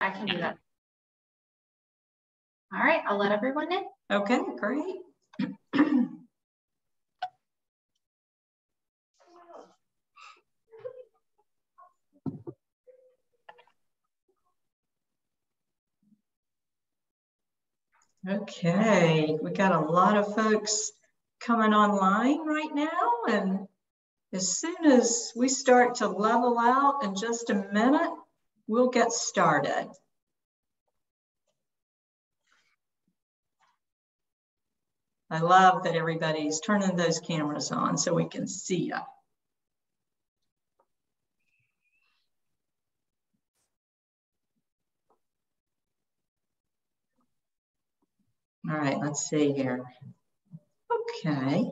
I can do that. All right, I'll let everyone in. Okay, great. Okay, we got a lot of folks coming online right now, and as soon as we start to level out in just a minute, we'll get started. I love that everybody's turning those cameras on so we can see you. All right, let's see here. Okay.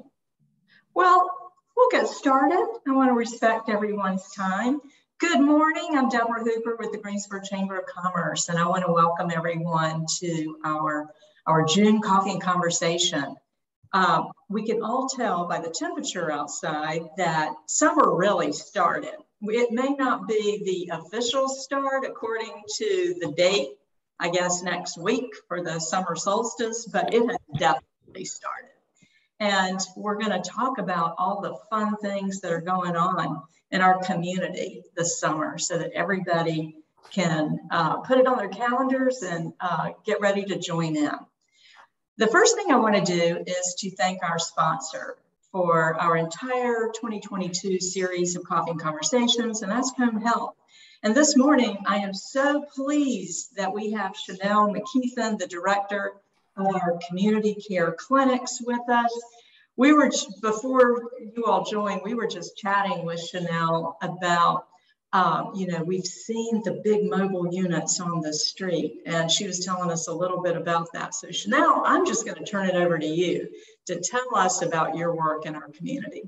Well, we'll get started. I want to respect everyone's time. Good morning. I'm Deborah Hooper with the Greensboro Chamber of Commerce, and I want to welcome everyone to our June Coffee and Conversation. We can all tell by the temperature outside that summer really started. It may not be the official start according to the date, I guess, next week for the summer solstice, but it has definitely started. And we're going to talk about all the fun things that are going on in our community this summer so that everybody can put it on their calendars and get ready to join in. The first thing I want to do is to thank our sponsor for our entire 2022 series of Coffee and Conversations, and that's Home Health. And this morning, I am so pleased that we have Chanel McKeithen, the director of our community care clinics, with us. We were, before you all joined, we were just chatting with Chanel about, we've seen the big mobile units on the street, and she was telling us a little bit about that. So Chanel, I'm just going to turn it over to you to tell us about your work in our community.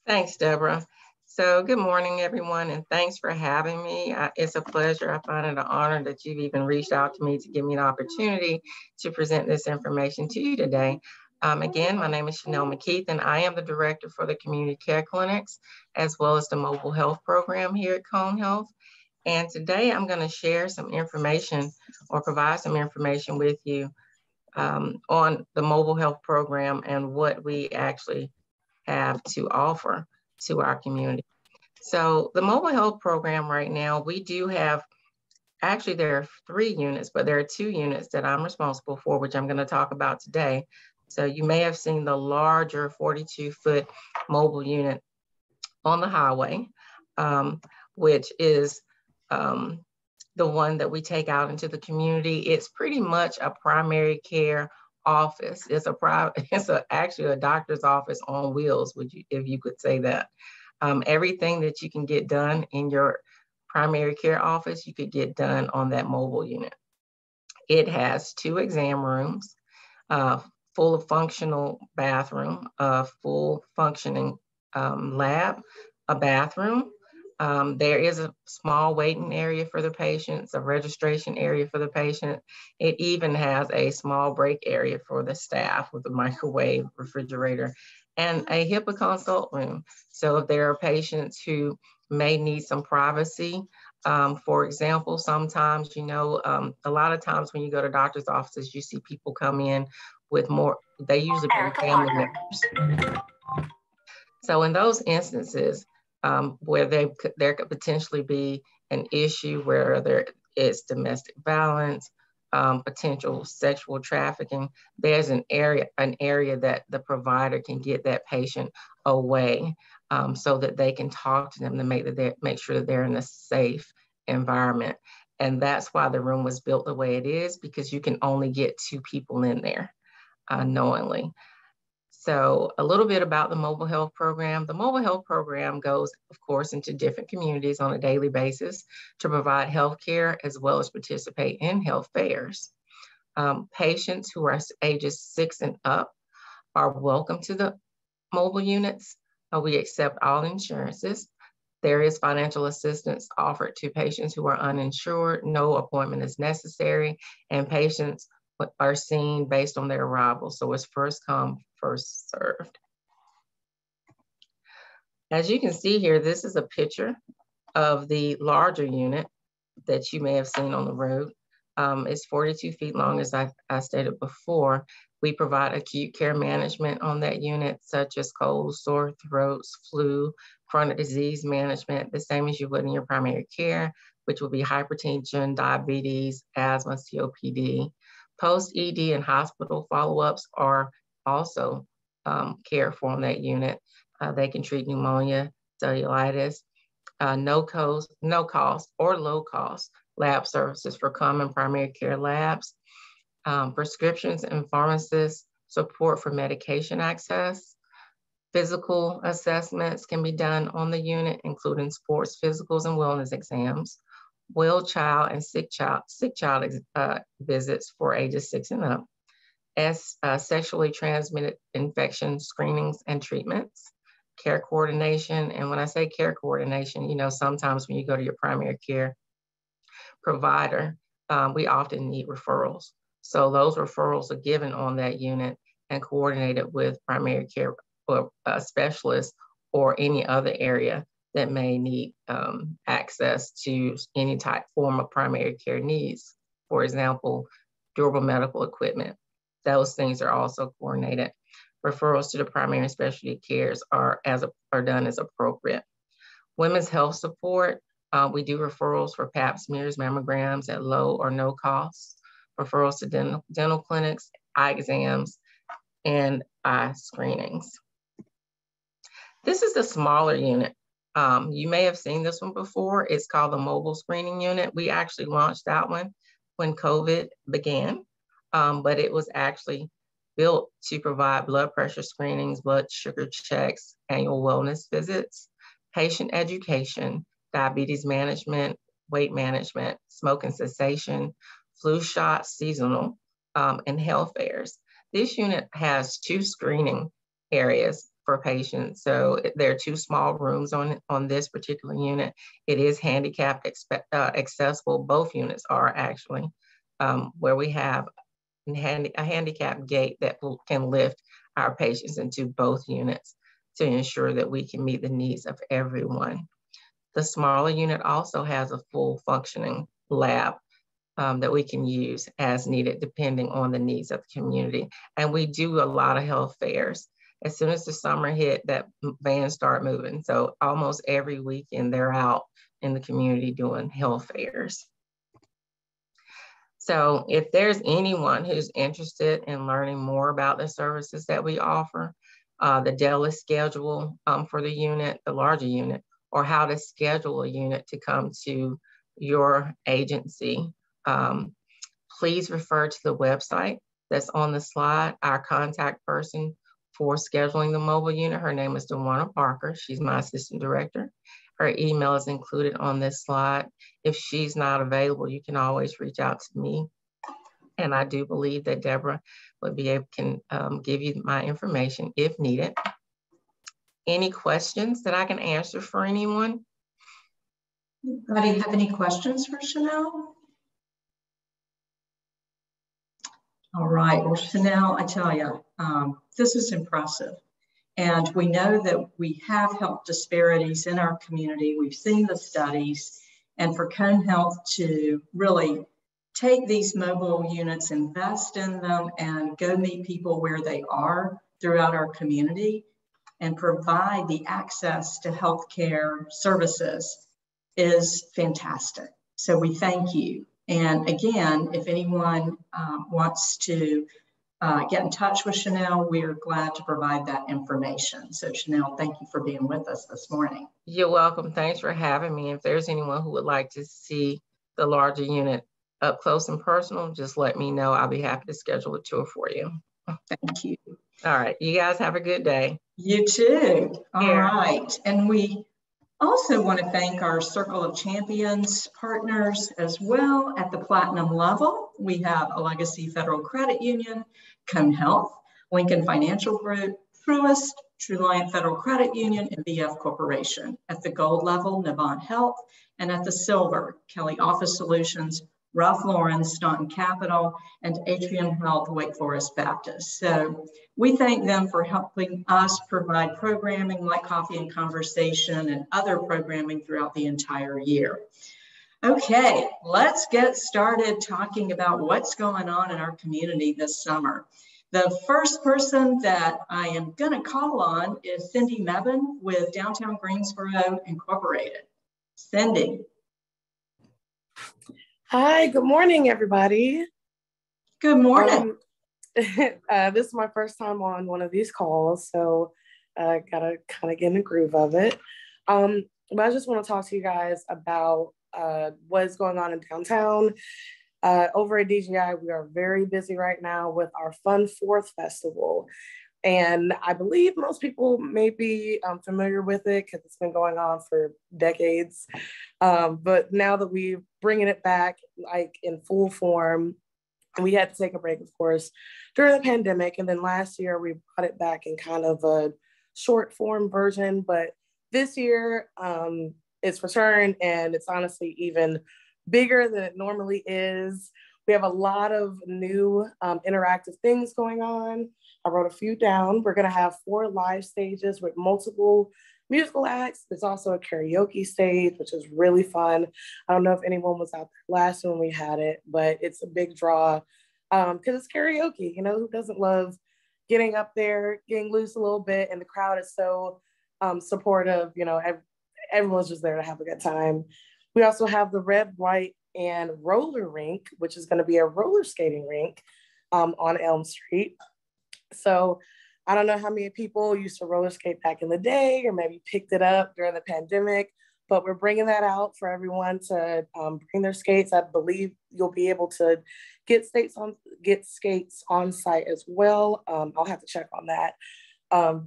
Thanks, Deborah. So good morning, everyone, and thanks for having me. It's a pleasure. I find it an honor that you've even reached out to me to give me an opportunity to present this information to you today. Again, my name is Chanel McKeithen. I am the director for the community care clinics, as well as the mobile health program here at Home Health. And today I'm going to share some information or provide some information with you on the mobile health program and what we actually have to offer to our community. So the mobile health program right now, we do have, actually there are 3 units, but there are 2 units that I'm responsible for, which I'm going to talk about today. So you may have seen the larger 42-foot mobile unit on the highway, which is the one that we take out into the community. It's pretty much a primary care office. It's actually a doctor's office on wheels, if you could say that. Everything that you can get done in your primary care office, you could get done on that mobile unit. It has 2 exam rooms, full of functional bathroom, a full functioning lab, a bathroom. There is a small waiting area for the patients, a registration area for the patient. It even has a small break area for the staff with a microwave, refrigerator, and a HIPAA consult room. So if there are patients who may need some privacy, for example, sometimes, a lot of times when you go to doctor's offices, you see people come in with more, they usually bring family members. So in those instances, where there could potentially be an issue where there is domestic violence, potential sexual trafficking, there's an area that the provider can get that patient away so that they can talk to them to make sure that they're in a safe environment. And that's why the room was built the way it is, because you can only get 2 people in there knowingly. So a little bit about the mobile health program. The mobile health program goes, of course, into different communities on a daily basis to provide health care as well as participate in health fairs. Patients who are ages 6 and up are welcome to the mobile units. We accept all insurances. There is financial assistance offered to patients who are uninsured. No appointment is necessary, and patients are seen based on their arrival. So it's first come, first served. As you can see here, this is a picture of the larger unit. that you may have seen on the road. It's 42 feet long, as I stated before. We provide acute care management on that unit, such as colds, sore throats, flu, chronic disease management, the same as you would in your primary care, which will be hypertension, diabetes, asthma, COPD. Post-ED and hospital follow-ups are also cared for on that unit. They can treat pneumonia, cellulitis, no cost or low cost lab services for common primary care labs, prescriptions and pharmacist support for medication access. Physical assessments can be done on the unit, including sports physicals and wellness exams, well child and sick child visits for ages 6 and up, sexually transmitted infection screenings and treatments, care coordination. And when I say care coordination, you know, sometimes when you go to your primary care provider, we often need referrals. So those referrals are given on that unit and coordinated with primary care or specialists or any other area that may need access to any type form of primary care needs. For example, durable medical equipment. Those things are also coordinated. Referrals to the primary and specialty cares are done as appropriate. Women's health support, we do referrals for pap smears, mammograms at low or no cost, referrals to dental clinics, eye exams, and eye screenings. This is the smaller unit. You may have seen this one before. It's called the mobile screening unit. We actually launched that one when COVID began, but it was actually built to provide blood pressure screenings, blood sugar checks, annual wellness visits, patient education, diabetes management, weight management, smoking cessation, flu shots, seasonal, and health fairs. This unit has 2 screening areas for patients. So there are 2 small rooms on this particular unit. It is handicapped accessible. Both units are actually, where we have a handicap gate that can lift our patients into both units to ensure that we can meet the needs of everyone. The smaller unit also has a full functioning lab that we can use as needed, depending on the needs of the community. And we do a lot of health fairs. As soon as the summer hit, that vans start moving. So almost every weekend they're out in the community doing health fairs. So if there's anyone who's interested in learning more about the services that we offer, the daily schedule for the unit, the larger unit, or how to schedule a unit to come to your agency, please refer to the website that's on the slide. Our contact person for scheduling the mobile unit, her name is Dewana Parker. She's my assistant director. Her email is included on this slide. If she's not available, you can always reach out to me. And I do believe that Deborah would be able to give you my information if needed. Any questions that I can answer for anyone? Anybody have any questions for Chanel? All right, well, Chanel, I tell you, this is impressive. And we know that we have health disparities in our community. We've seen the studies, and for Cone Health to really take these mobile units, invest in them, and go meet people where they are throughout our community and provide the access to healthcare services is fantastic. So we thank you. And again, if anyone wants to get in touch with Chanel, we are glad to provide that information. So Chanel, thank you for being with us this morning. You're welcome. Thanks for having me. If there's anyone who would like to see the larger unit up close and personal, just let me know. I'll be happy to schedule a tour for you. Thank you. All right. You guys have a good day. You too. All right. And we also want to thank our Circle of Champions partners as well at the platinum level. We have a Legacy Federal Credit Union, Cone Health, Lincoln Financial Group, Truist, Truliant Federal Credit Union, and BF Corporation. At the gold level, Navant Health, and at the silver, Kelly Office Solutions, Ralph Lauren, Staunton Capital, and Atrium Health, Wake Forest Baptist. So we thank them for helping us provide programming like Coffee and Conversation and other programming throughout the entire year. Okay, let's get started talking about what's going on in our community this summer. The first person that I am going to call on is Cindy Mebane with Downtown Greensboro Incorporated. Cindy. Hi, good morning, everybody. Good morning. This is my first time on one of these calls, so I gotta kind of get in the groove of it. But I just want to talk to you guys about what is going on in downtown. Over at DGI, we are very busy right now with our Fun Fourth Festival. And I believe most people may be familiar with it because it's been going on for decades. But now that we're bringing it back like in full form, we had to take a break, of course, during the pandemic. And then last year we brought it back in kind of a short form version. But this year it's returned, and it's honestly even bigger than it normally is. We have a lot of new interactive things going on. I wrote a few down. We're going to have 4 live stages with multiple musical acts. There's also a karaoke stage, which is really fun. I don't know if anyone was out there last when we had it, but it's a big draw because it's karaoke. You know, who doesn't love getting up there, getting loose a little bit, and the crowd is so supportive. You know, everyone's just there to have a good time. We also have the Red, White, and Roller Rink, which is going to be a roller skating rink on Elm Street. So I don't know how many people used to roller skate back in the day or maybe picked it up during the pandemic, but we're bringing that out for everyone to bring their skates. I believe you'll be able to get skates on site as well. I'll have to check on that.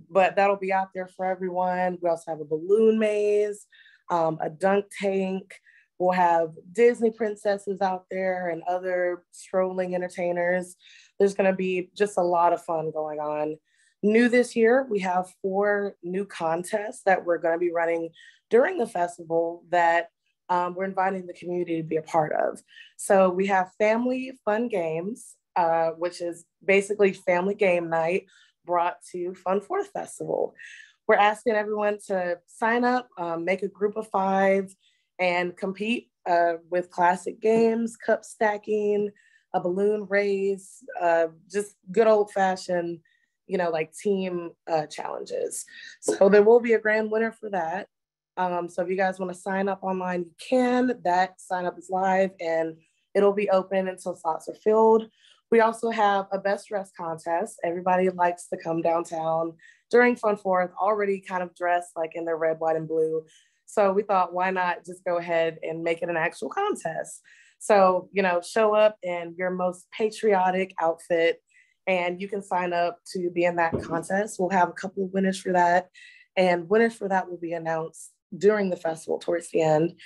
But that'll be out there for everyone. We also have a balloon maze, a dunk tank. We'll have Disney princesses out there and other strolling entertainers. There's going to be just a lot of fun going on. New this year, we have 4 new contests that we're going to be running during the festival that we're inviting the community to be a part of. So we have Family Fun Games, which is basically family game night brought to Fun Fourth Festival. We're asking everyone to sign up, make a group of 5, and compete with classic games, cup stacking, a balloon race, just good old fashioned, you know, like team challenges. So there will be a grand winner for that. So if you guys want to sign up online, you can. That sign up is live and it'll be open until slots are filled. We also have a best dress contest. Everybody likes to come downtown during Fun Fourth, already kind of dressed like in their red, white, and blue. So we thought, why not just go ahead and make it an actual contest? So, you know, show up in your most patriotic outfit and you can sign up to be in that contest. We'll have a couple of winners for that. And winners for that will be announced during the festival towards the end.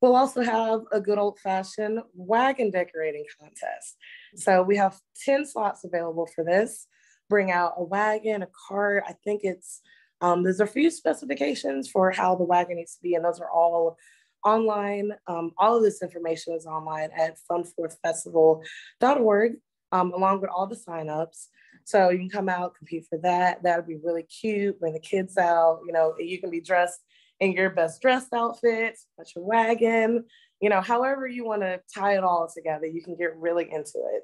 We'll also have a good old fashioned wagon decorating contest. So we have 10 slots available for this. Bring out a wagon, a cart. I think it's, there's a few specifications for how the wagon needs to be, and those are all online. All of this information is online at funfourthfestival.org, along with all the signups. So you can come out, compete for that. That'll be really cute. Bring the kids out. You know, you can be dressed in your best dressed outfit, put your wagon, you know, however you want to tie it all together, you can get really into it.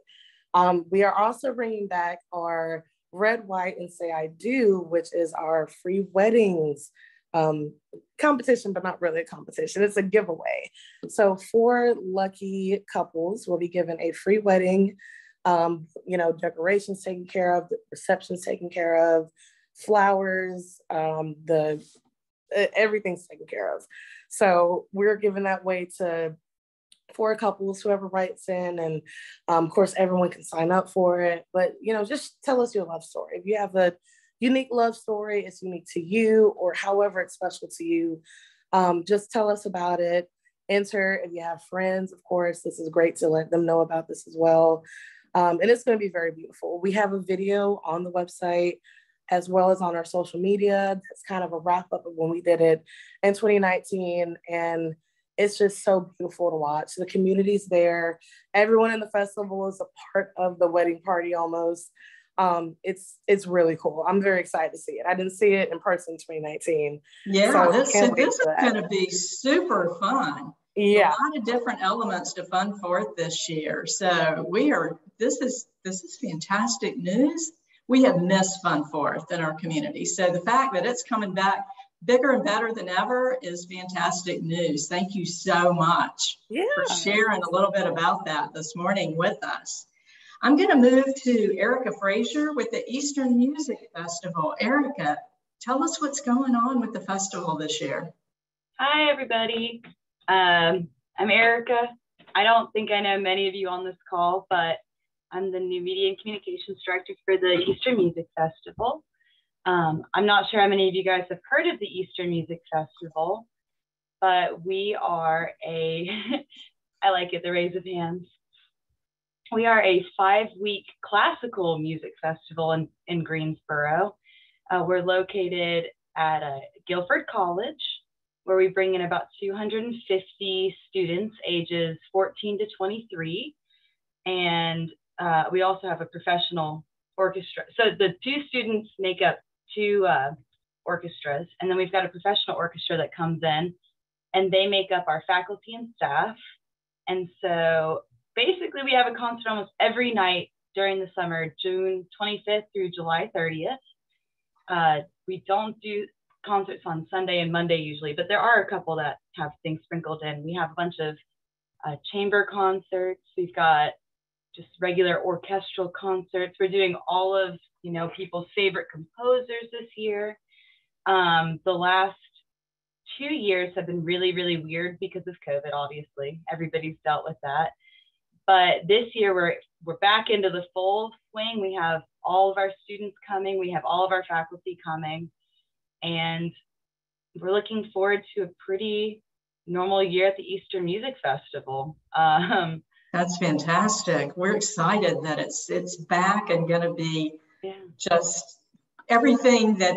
We are also bringing back our Red, White, and Say I Do, which is our free weddings competition, but not really a competition. It's a giveaway. So 4 lucky couples will be given a free wedding, you know, decorations taken care of, the receptions taken care of, flowers, everything's taken care of. So we're giving that way to 4 couples, whoever writes in, and of course everyone can sign up for it. But you know, just tell us your love story. If you have a unique love story, it's unique to you, or however it's special to you, just tell us about it. Enter if you have friends, of course. This is great to let them know about this as well. And it's going to be very beautiful. We have a video on the website as well as on our social media. That's kind of a wrap up of when we did it in 2019. And it's just so beautiful to watch. The community's there. Everyone in the festival is a part of the wedding party almost. It's really cool. I'm very excited to see it. I didn't see it in person in 2019. Yeah, so this is going to be super fun. Yeah. A lot of different elements to Fun Fourth this year. So this is fantastic news. We have missed Fun Fourth in our community. So the fact that it's coming back bigger and better than ever is fantastic news. Thank you so much for sharing a little bit about that this morning with us. I'm going to move to Erica Frazier with the Eastern Music Festival. Erica, tell us what's going on with the festival this year. Hi, everybody. I'm Erica. I don't think I know many of you on this call, but I'm the new Media and Communications Director for the Eastern Music Festival. I'm not sure how many of you guys have heard of the Eastern Music Festival, but we are I like it, the raise of hands. We are a 5-week classical music festival in Greensboro. We're located at Guilford College, where we bring in about 250 students ages 14 to 23. And we also have a professional orchestra. So the 2 students make up 2 orchestras. And then we've got a professional orchestra that comes in, and they make up our faculty and staff. And so basically we have a concert almost every night during the summer, June 25th through July 30th. We don't do concerts on Sunday and Monday usually, but there are a couple that have things sprinkled in. We have a bunch of chamber concerts. We've got just regular orchestral concerts. We're doing all of, people's favorite composers this year. The last 2 years have been really, really weird because of COVID, obviously. Everybody's dealt with that. But this year we're back into the full swing. We have all of our students coming. We have all of our faculty coming. And we're looking forward to a pretty normal year at the Eastern Music Festival. That's fantastic. We're excited that it's back and going to be just everything that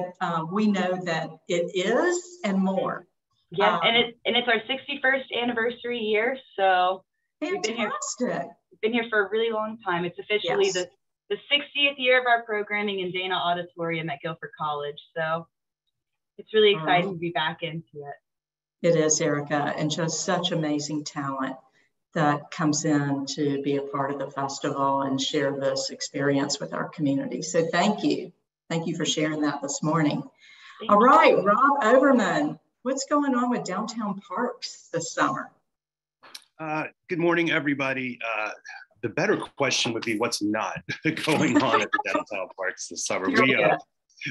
we know that it is and more. Yeah, and it's our 61st anniversary year. So fantastic. We've been here for a really long time. It's officially the 60th year of our programming in Dana Auditorium at Guilford College. So it's really exciting to be back into it. It is, Erica, and just such amazing talent that comes in to be a part of the festival and share this experience with our community. So thank you. Thank you for sharing that this morning. All right, Rob Overman, what's going on with downtown parks this summer? Good morning, everybody. The better question would be what's not going on at the downtown parks this summer.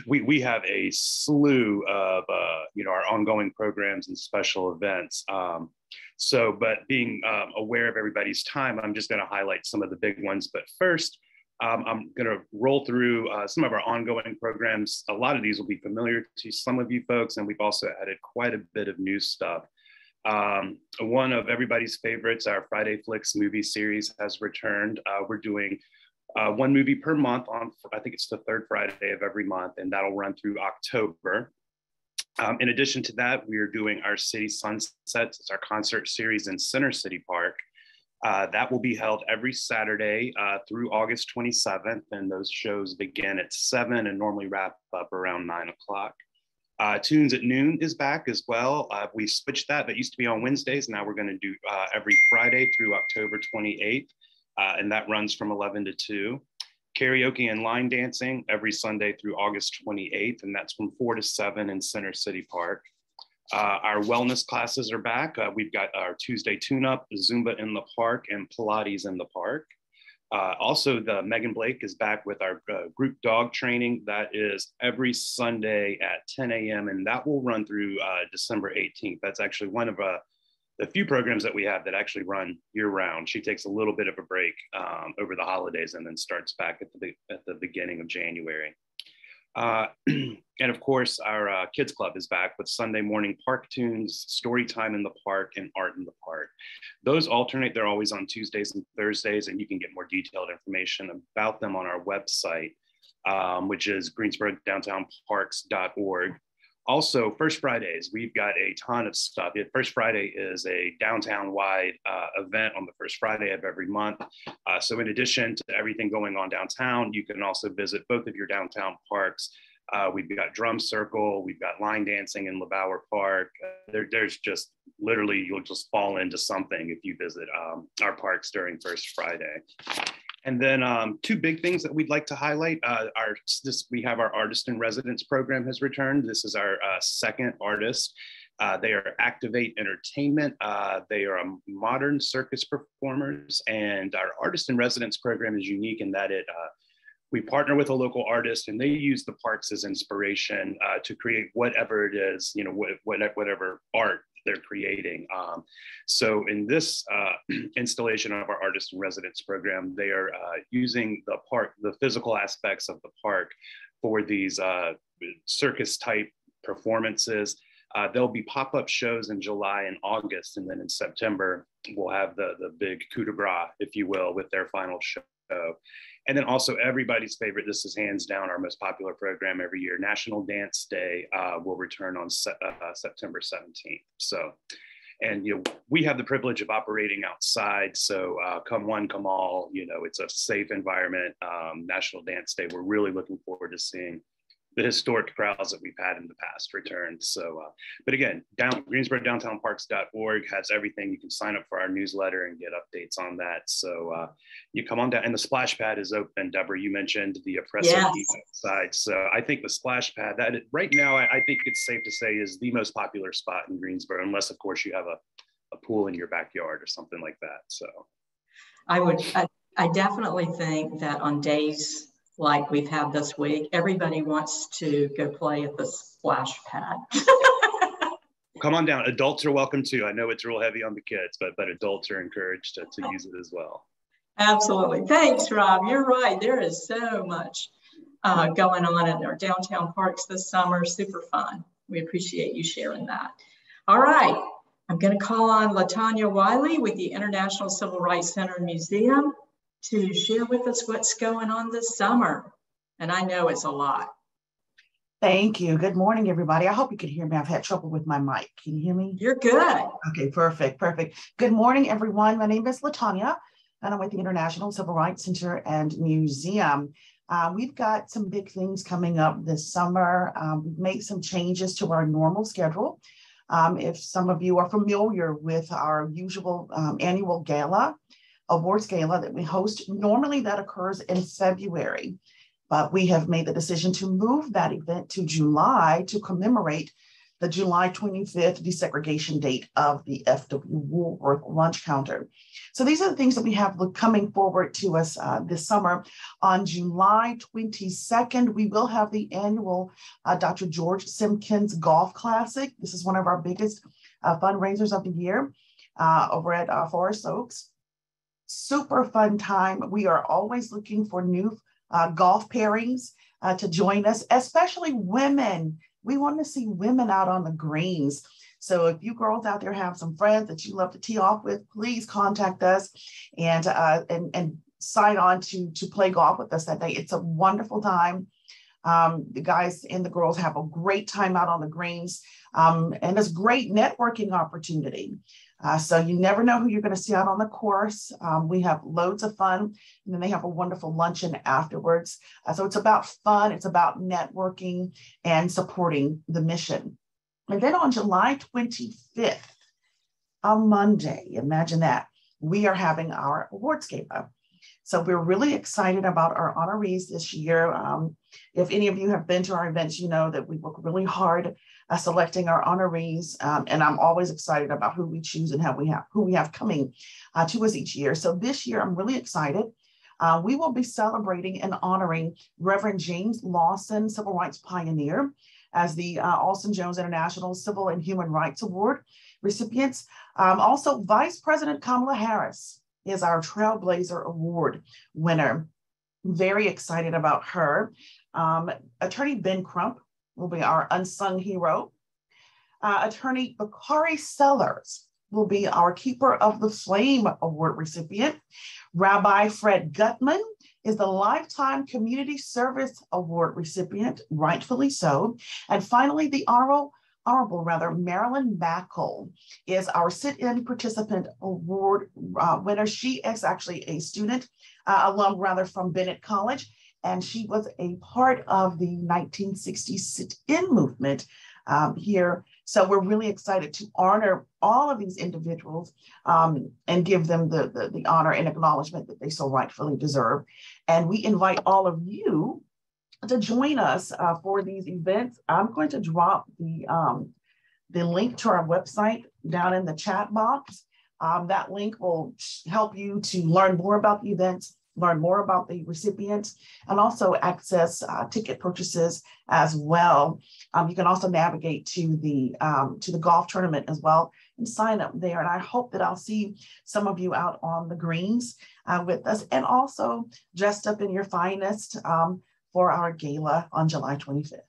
We have a slew of our ongoing programs and special events. But being aware of everybody's time, I'm just going to highlight some of the big ones. But first, I'm going to roll through some of our ongoing programs. A lot of these will be familiar to some of you folks, and we've also added quite a bit of new stuff. One of everybody's favorites, our Friday Flicks movie series has returned. We're doing 1 movie per month on, I think it's the 3rd Friday of every month, and that'll run through October. In addition to that, we are doing our City Sunsets. It's our concert series in Center City Park. That will be held every Saturday through August 27th, and those shows begin at 7 and normally wrap up around 9 o'clock. Tunes at Noon is back as well. We switched that. That used to be on Wednesdays. Now we're going to do every Friday through October 28th, and that runs from 11 to 2. Karaoke and line dancing every Sunday through August 28th, and that's from 4 to 7 in Center City Park. Our wellness classes are back. We've got our Tuesday tune-up, Zumba in the park, and Pilates in the park. Also, the Megan Blake is back with our group dog training. That is every Sunday at 10 a.m. and that will run through December 18th. That's actually one of the few programs that we have that actually run year round. She takes a little bit of a break over the holidays and then starts back at the beginning of January. And of course, our kids club is back with Sunday morning park tunes, story time in the park, and art in the park. Those alternate. They're always on Tuesdays and Thursdays, and you can get more detailed information about them on our website, which is greensborodowntownparks.org. Also, First Fridays, we've got a ton of stuff. First Friday is a downtown-wide event on the first Friday of every month. So in addition to everything going on downtown, you can also visit both of your downtown parks We've got drum circle, we've got line dancing in LeBauer Park. There's just literally, you'll just fall into something if you visit our parks during First Friday. And then two big things that we'd like to highlight. We have our Artist in Residence program has returned. This is our second artist. They are Activate Entertainment. They are modern circus performers, and our Artist in Residence program is unique in that we partner with a local artist, and they use the parks as inspiration to create whatever it is, whatever art they're creating. So in this installation of our Artist in Residence program, they are using the physical aspects of the park for these circus type performances. There'll be pop-up shows in July and August, and then in September, we'll have the big coup de grace, if you will, with their final show. And then also everybody's favorite, this is hands down our most popular program every year, National Dance Day will return on September 17th. So, and we have the privilege of operating outside. So come one, come all, it's a safe environment. National Dance Day, we're really looking forward to seeing the historic crowds that we've had in the past return. So, but again, Greensboro downtownparks.org has everything. You can sign up for our newsletter and get updates on that. So you come on down, and the splash pad is open. Deborah, you mentioned the oppressive side. So I think the splash pad, right now, I think it's safe to say is the most popular spot in Greensboro, unless of course you have a pool in your backyard or something like that. So I definitely think that on days like we've had this week, everybody wants to go play at the splash pad. Come on down. Adults are welcome too. I know it's real heavy on the kids, but adults are encouraged to use it as well. Absolutely. Thanks, Rob. You're right. There is so much going on in our downtown parks this summer. Super fun. We appreciate you sharing that. All right. I'm going to call on LaTanya Wiley with the International Civil Rights Center Museum to share with us what's going on this summer. And I know it's a lot. Thank you. Good morning, everybody. I hope you can hear me. I've had trouble with my mic. Can you hear me? You're good. Okay, perfect. Good morning, everyone. My name is LaTanya, and I'm with the International Civil Rights Center and Museum. We've got some big things coming up this summer. We've made some changes to our normal schedule. If some of you are familiar with our usual annual awards gala that we host, normally that occurs in February, but we have made the decision to move that event to July to commemorate the July 25th desegregation date of the F.W. Woolworth lunch counter. So these are the things that we have coming forward to us this summer. On July 22nd, we will have the annual Dr. George Simpkins Golf Classic. This is one of our biggest fundraisers of the year over at Forest Oaks. Super fun time. We are always looking for new golf pairings to join us, especially women. We want to see women out on the greens. So if you girls out there have some friends that you love to tee off with, please contact us and sign on to play golf with us that day. It's a wonderful time. The guys and the girls have a great time out on the greens, and it's a great networking opportunity. So you never know who you're going to see out on the course. We have loads of fun, and then they have a wonderful luncheon afterwards. So it's about fun, it's about networking and supporting the mission. And then on July 25th, on Monday, imagine that, we are having our awards gala. So we're really excited about our honorees this year. If any of you have been to our events, you know that we work really hard selecting our honorees, and I'm always excited about who we choose and who we have coming to us each year. So this year, I'm really excited. We will be celebrating and honoring Reverend James Lawson, Civil Rights Pioneer, as the Alston Jones International Civil and Human Rights Award recipients. Also, Vice President Kamala Harris is our Trailblazer Award winner. Very excited about her. Attorney Ben Crump will be our unsung hero. Attorney Bakari Sellers will be our Keeper of the Flame Award recipient. Rabbi Fred Gutman is the Lifetime Community Service Award recipient, rightfully so. And finally, the Honorable Marilyn Backel is our Sit-In Participant Award winner. She is actually a student, alum rather, from Bennett College, and she was a part of the 1960s sit-in movement here. So we're really excited to honor all of these individuals and give them the honor and acknowledgement that they so rightfully deserve. And we invite all of you to join us for these events. I'm going to drop the link to our website down in the chat box. That link will help you to learn more about the events, learn more about the recipients, and also access ticket purchases as well. You can also navigate to the golf tournament as well and sign up there. And I hope that I'll see some of you out on the greens with us, and also dressed up in your finest for our gala on July 25th.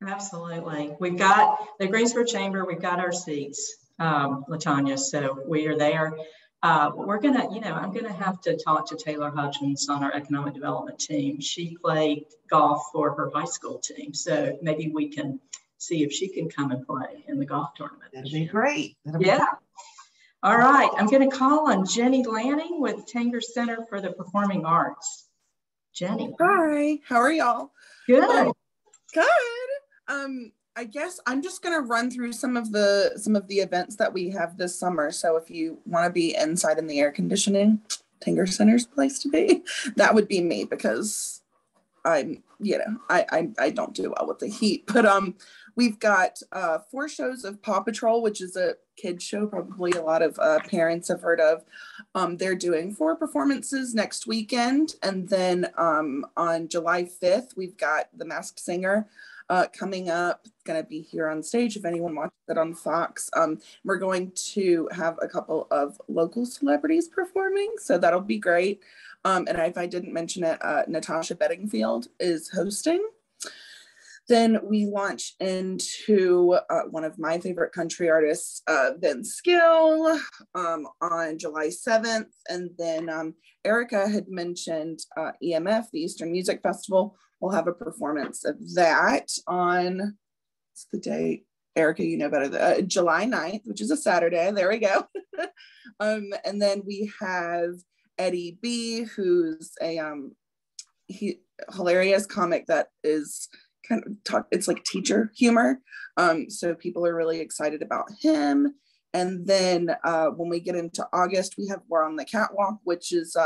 Absolutely. We've got the Greensboro Chamber, we've got our seats, LaTanya, so we are there. We're gonna, I'm gonna have to talk to Taylor Hutchins on our economic development team. She played golf for her high school team, so maybe we can see if she can come and play in the golf tournament. That'd be great. Yeah. All right, I'm gonna call on Jenny Lanning with Tinger Center for the Performing Arts. Jenny. Hi, how are y'all? Good. Good. I guess I'm just gonna run through some of the events that we have this summer. So if you want to be inside in the air conditioning, Tinger Center's the place to be. That would be me, because I don't do well with the heat. But we've got 4 shows of Paw Patrol, which is a kid show probably a lot of parents have heard of. They're doing 4 performances next weekend, and then on July 5th we've got The Masked Singer coming up. It's going to be here on stage if anyone watches it on Fox. We're going to have a couple of local celebrities performing, so that'll be great. And if I didn't mention it, Natasha Bedingfield is hosting. Then we launch into one of my favorite country artists, Vince Gill, on July 7th. And then Erica had mentioned EMF, the Eastern Music Festival. We'll have a performance of that on, what's the date? Erica, you know better, July 9th, which is a Saturday. There we go. And then we have Eddie B, who's a hilarious comic that is kind of it's like teacher humor. So people are really excited about him. And then when we get into August, we have We're on the Catwalk, which is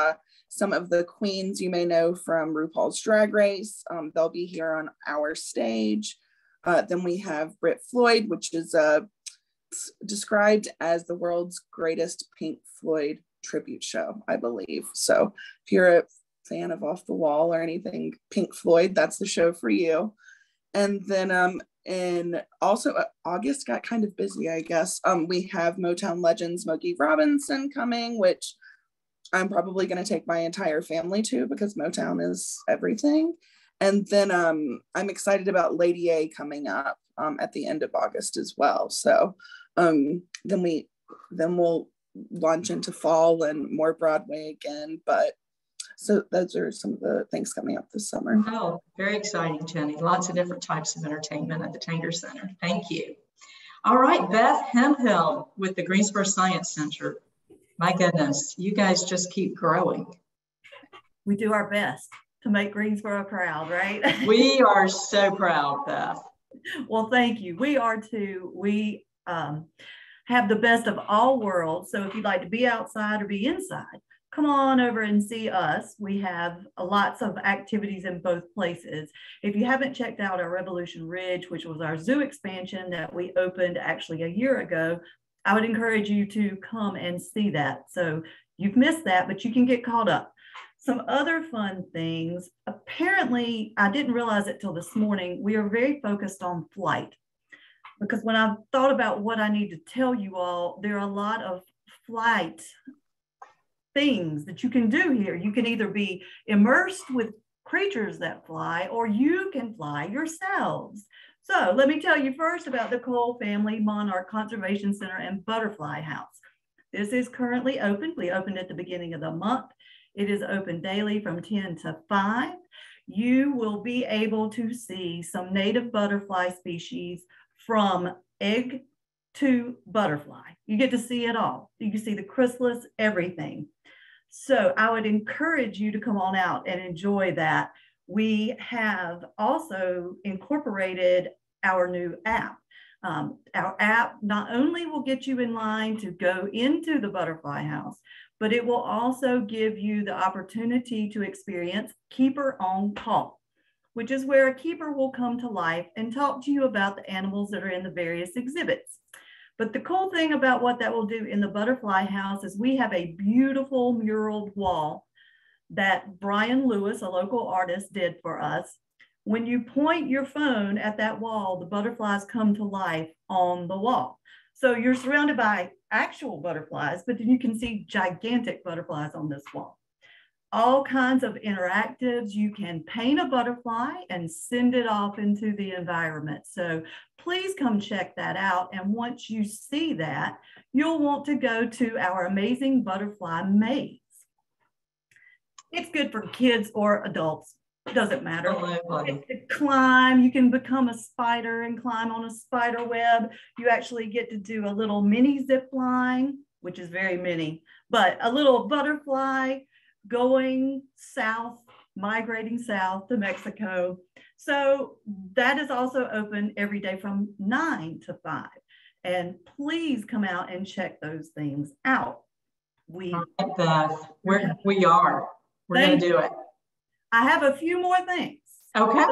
some of the queens you may know from RuPaul's Drag Race. They'll be here on our stage. Then we have Brit Floyd, which is described as the world's greatest Pink Floyd tribute show, I believe. So if you're a fan of Off the Wall or anything Pink Floyd, that's the show for you. And then in also August got kind of busy, I guess. We have Motown legend Smokey Robinson coming, which I'm probably going to take my entire family to, because Motown is everything. And then I'm excited about Lady A coming up at the end of August as well. So then we'll launch into fall and more Broadway again. But so those are some of the things coming up this summer. Oh, very exciting, Jenny. Lots of different types of entertainment at the Tinger Center. Thank you. All right, Beth Hemphill with the Greensboro Science Center. My goodness, you guys just keep growing. We do our best to make Greensboro proud, right? We are so proud, Beth. Well, thank you. We are too. We have the best of all worlds. So if you'd like to be outside or be inside, come on over and see us. We have lots of activities in both places. If you haven't checked out our Revolution Ridge, which was our zoo expansion that we opened actually a year ago, I would encourage you to come and see that. So you've missed that, but you can get caught up. Some other fun things. Apparently, I didn't realize it till this morning, we are very focused on flight. Because when I thought about what I need to tell you all, there are a lot of flight things that you can do here. You can either be immersed with creatures that fly, or you can fly yourselves. So let me tell you first about the Cole Family Monarch Conservation Center and Butterfly House. This is currently open. We opened at the beginning of the month. It is open daily from 10 to 5. You will be able to see some native butterfly species from egg to butterfly. You get to see it all. You can see the chrysalis, everything. So I would encourage you to come on out and enjoy that. We have also incorporated our new app. Our app not only will get you in line to go into the butterfly house, but it will also give you the opportunity to experience Keeper on Call, which is where a keeper will come to life and talk to you about the animals that are in the various exhibits. But the cool thing about what that will do in the butterfly house is we have a beautiful muraled wall that Brian Lewis, a local artist, did for us. When you point your phone at that wall, the butterflies come to life on the wall. So you're surrounded by actual butterflies, but then you can see gigantic butterflies on this wall. All kinds of interactives. You can paint a butterfly and send it off into the environment. So please come check that out. And once you see that, you'll want to go to our amazing butterfly maze. It's good for kids or adults. It doesn't matter. You can climb, you can become a spider and climb on a spider web. You actually get to do a little mini zip line, which is very mini, but a little butterfly going south, migrating south to Mexico. So that is also open every day from 9 to 5. And please come out and check those things out. All right, Beth, we are. We're going to do it. I have a few more things. Okay.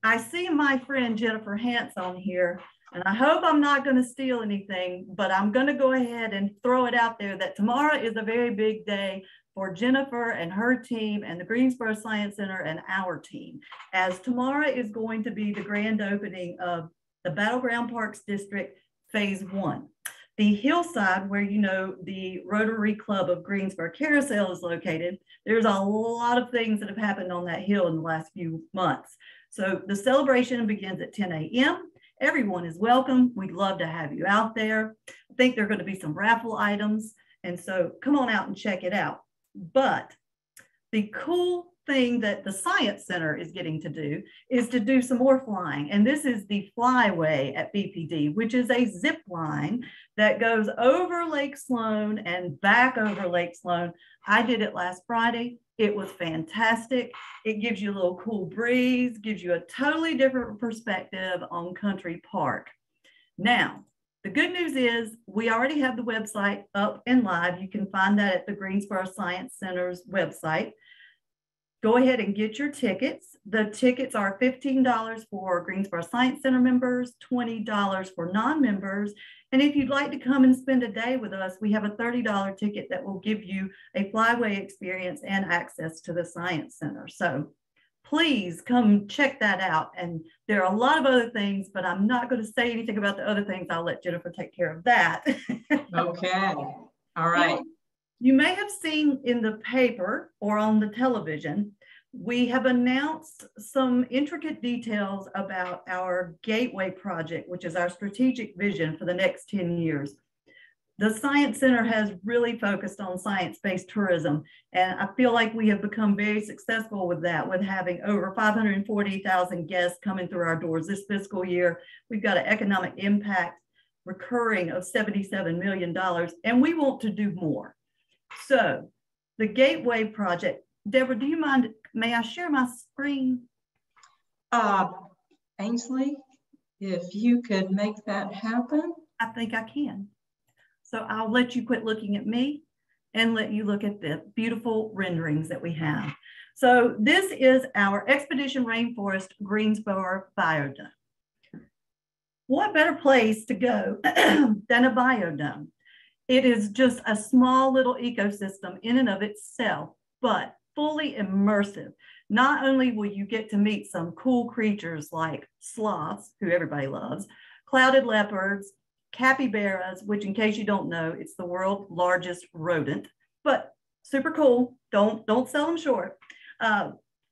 I see my friend Jennifer Hance on here, and I hope I'm not going to steal anything, but I'm going to go ahead and throw it out there that tomorrow is a very big day for Jennifer and her team and the Greensboro Science Center and our team, as tomorrow is going to be the grand opening of the Battleground Parks District Phase 1. The hillside where, you know, the Rotary Club of Greensboro Carousel is located, there's a lot of things that have happened on that hill in the last few months. So the celebration begins at 10 a.m. Everyone is welcome. We'd love to have you out there. I think there are going to be some raffle items. And so come on out and check it out. But the cool thing that the Science Center is getting to do is to do some more flying. And this is the Flyway at BPD, which is a zip line that goes over Lake Sloan and back over Lake Sloan. I did it last Friday. It was fantastic. It gives you a little cool breeze, gives you a totally different perspective on Country Park. Now, the good news is we already have the website up and live. You can find that at the Greensboro Science Center's website. Go ahead and get your tickets. The tickets are $15 for Greensboro Science Center members, $20 for non-members. And if you'd like to come and spend a day with us, we have a $30 ticket that will give you a flyway experience and access to the Science Center. So please come check that out. And there are a lot of other things, but I'm not going to say anything about the other things. I'll let Jennifer take care of that. Okay. All right. You may have seen in the paper or on the television, we have announced some intricate details about our Gateway project, which is our strategic vision for the next 10 years. The Science Center has really focused on science-based tourism, and I feel like we have become very successful with that, with having over 540,000 guests coming through our doors this fiscal year. We've got an economic impact recurring of $77 million, and we want to do more. So the Gateway project, Deborah, do you mind, may I share my screen? Ainsley, if you could make that happen. I think I can. So I'll let you quit looking at me and let you look at the beautiful renderings that we have. So this is our Expedition Rainforest Greensboro Biodome. What better place to go than a biodome? It is just a small little ecosystem in and of itself, but fully immersive. Not only will you get to meet some cool creatures like sloths, who everybody loves, clouded leopards, capybaras, which in case you don't know, it's the world's largest rodent, but super cool. Don't sell them short.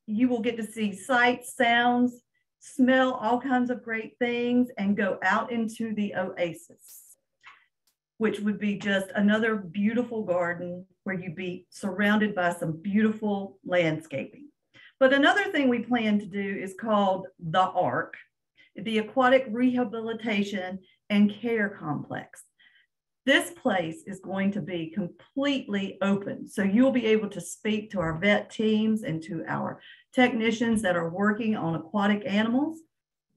You will get to see sights, sounds, smell all kinds of great things, and go out into the oasis, which would be just another beautiful garden where you'd be surrounded by some beautiful landscaping. But another thing we plan to do is called the ARC, the Aquatic Rehabilitation and Care Complex. This place is going to be completely open. So you'll be able to speak to our vet teams and to our technicians that are working on aquatic animals.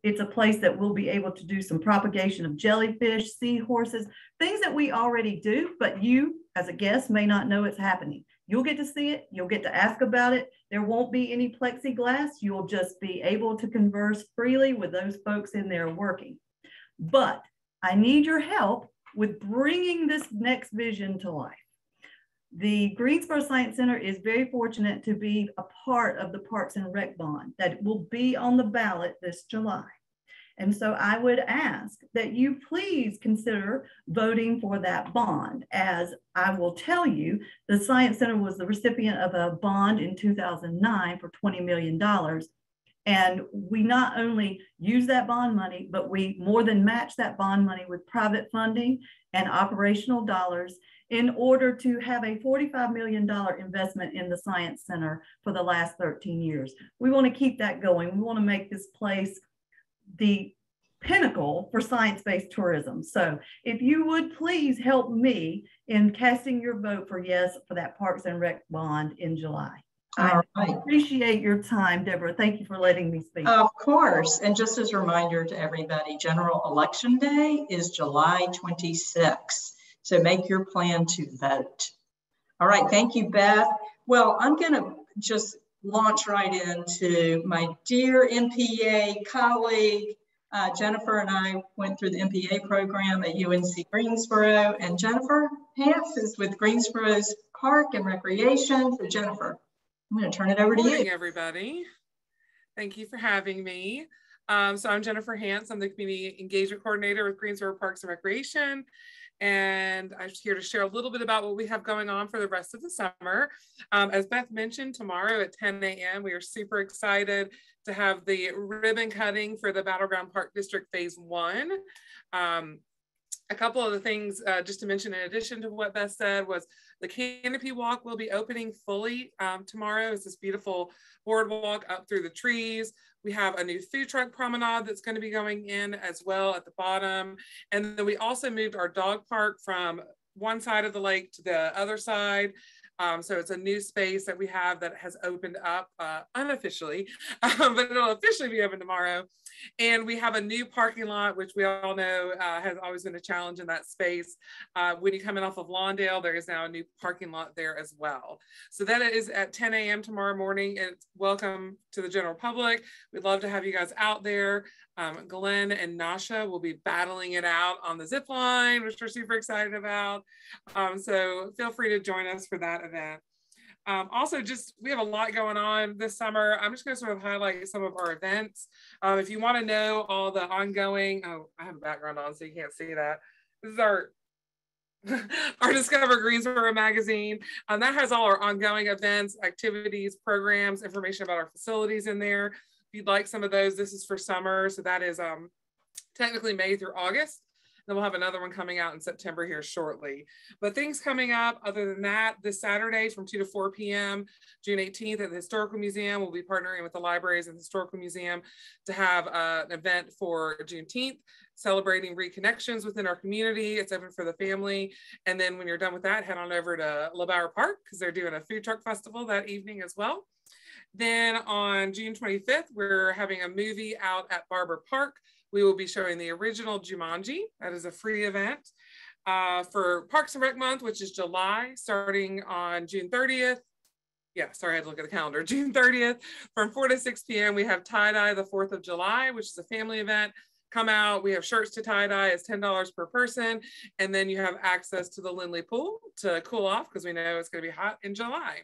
It's a place that we'll be able to do some propagation of jellyfish, seahorses, things that we already do, but you as a guest may not know it's happening. You'll get to see it. You'll get to ask about it. There won't be any plexiglass. You'll just be able to converse freely with those folks in there working. But I need your help with bringing this next vision to life. The Greensboro Science Center is very fortunate to be a part of the Parks and Rec bond that will be on the ballot this July. And so I would ask that you please consider voting for that bond. As I will tell you, the Science Center was the recipient of a bond in 2009 for $20 million. And we not only use that bond money, but we more than match that bond money with private funding and operational dollars in order to have a $45 million investment in the Science Center for the last 13 years. We want to keep that going. We want to make this place the pinnacle for science-based tourism. So if you would please help me in casting your vote for yes for that Parks and Rec bond in July. I appreciate your time, Deborah. Thank you for letting me speak. Of course. And just as a reminder to everybody, General Election Day is July 26th. So make your plan to vote. All right. Thank you, Beth. Well, I'm going to just launch right into my dear MPA colleague. Jennifer and I went through the MPA program at UNC Greensboro, and Jennifer Hance is with Greensboro's Park and Recreation. So Jennifer, I'm going to turn it over to you. Good morning, everybody. Thank you for having me. So I'm Jennifer Hance. I'm the Community Engagement Coordinator with Greensboro Parks and Recreation. And I'm here to share a little bit about what we have going on for the rest of the summer. As Beth mentioned, tomorrow at 10 a.m., we are super excited to have the ribbon cutting for the Battleground Park District Phase 1. A couple of the things just to mention in addition to what Beth said was the canopy walk will be opening fully tomorrow. It's this beautiful boardwalk up through the trees. We have a new food truck promenade that's going to be going in as well at the bottom. And then we also moved our dog park from one side of the lake to the other side. So it's a new space that we have that has opened up unofficially, but it'll officially be open tomorrow. And we have a new parking lot, which we all know has always been a challenge in that space. When you come in off of Lawndale, there is now a new parking lot there as well. So that is at 10 a.m. tomorrow morning. It's welcome to the general public. We'd love to have you guys out there. Glenn and Nasha will be battling it out on the zip line, which we're super excited about. So feel free to join us for that event. Also, we have a lot going on this summer. I'm just going to sort of highlight some of our events. If you want to know all the ongoing, I have a background on so you can't see that. This is our Discover Greensboro magazine. That has all our ongoing events, activities, programs, information about our facilities in there. If you'd like some of those, this is for summer. So that is technically May through August. Then we'll have another one coming out in September here shortly. But things coming up other than that, this Saturday from 2 to 4 p.m., June 18th at the Historical Museum, we'll be partnering with the libraries and the Historical Museum to have an event for Juneteenth, celebrating reconnections within our community. It's open for the family. And then when you're done with that, head on over to LeBauer Park because they're doing a food truck festival that evening as well. Then on June 25th, we're having a movie out at Barber Park. We will be showing the original Jumanji. That is a free event for Parks and Rec Month, which is July, starting on June 30th. Yeah, sorry, I had to look at the calendar. June 30th from 4 to 6 p.m. We have tie-dye the 4th of July, which is a family event. Come out. We have shirts to tie-dye. It's $10 per person. And then you have access to the Lindley Pool to cool off because we know it's going to be hot in July.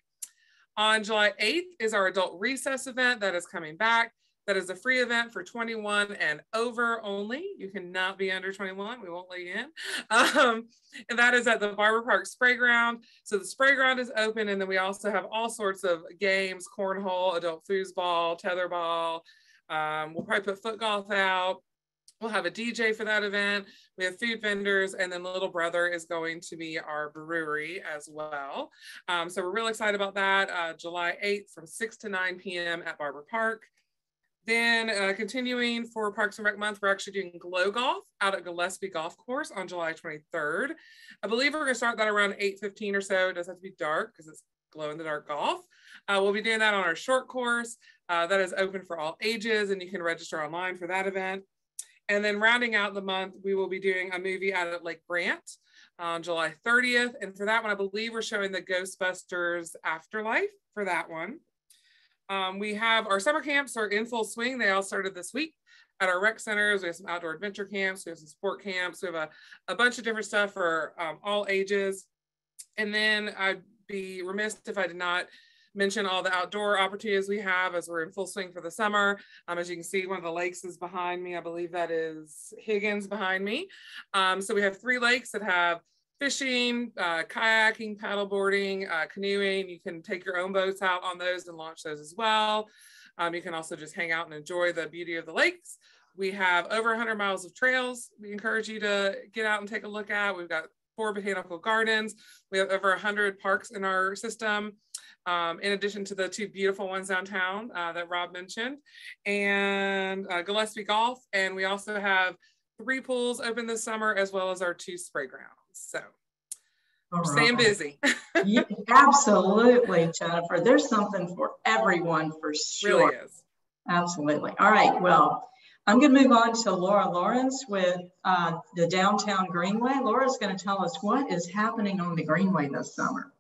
On July 8th is our adult recess event that is coming back. That is a free event for 21 and over only. You cannot be under 21. We won't let you in. And that is at the Barber Park Spray Ground. So the spray ground is open. And then we also have all sorts of games, cornhole, adult foosball, tetherball. We'll probably put foot golf out. We'll have a DJ for that event. We have food vendors, and then Little Brother is going to be our brewery as well. So we're real excited about that. July 8th from 6 to 9 p.m. at Barber Park. Then continuing for Parks and Rec Month, we're actually doing Glow Golf out at Gillespie Golf Course on July 23rd. I believe we're going to start that around 8:15 or so. It does have to be dark because it's glow in the dark golf. We'll be doing that on our short course. That is open for all ages, and you can register online for that event. And then rounding out the month, we will be doing a movie out at Lake Grant on July 30th. And for that one, I believe we're showing the Ghostbusters Afterlife for that one. We have our summer camps are in full swing. They all started this week at our rec centers. We have some outdoor adventure camps. We have some sport camps. We have a bunch of different stuff for all ages. And then I'd be remiss if I did not mention all the outdoor opportunities we have as we're in full swing for the summer. As you can see, one of the lakes is behind me. I believe that is Higgins behind me. So we have 3 lakes that have fishing, kayaking, paddleboarding, canoeing. You can take your own boats out on those and launch those as well. You can also just hang out and enjoy the beauty of the lakes. We have over 100 miles of trails we encourage you to get out and take a look at. We've got 4 botanical gardens. We have over 100 parks in our system, in addition to the 2 beautiful ones downtown that Rob mentioned, and Gillespie Golf. And we also have 3 pools open this summer, as well as our 2 spray grounds. So we're staying busy. Yeah, absolutely, Jennifer. There's something for everyone for sure. Really is. Absolutely. All right. Well, I'm going to move on to Laura Lawrence with the Downtown Greenway. Laura's going to tell us what is happening on the Greenway this summer.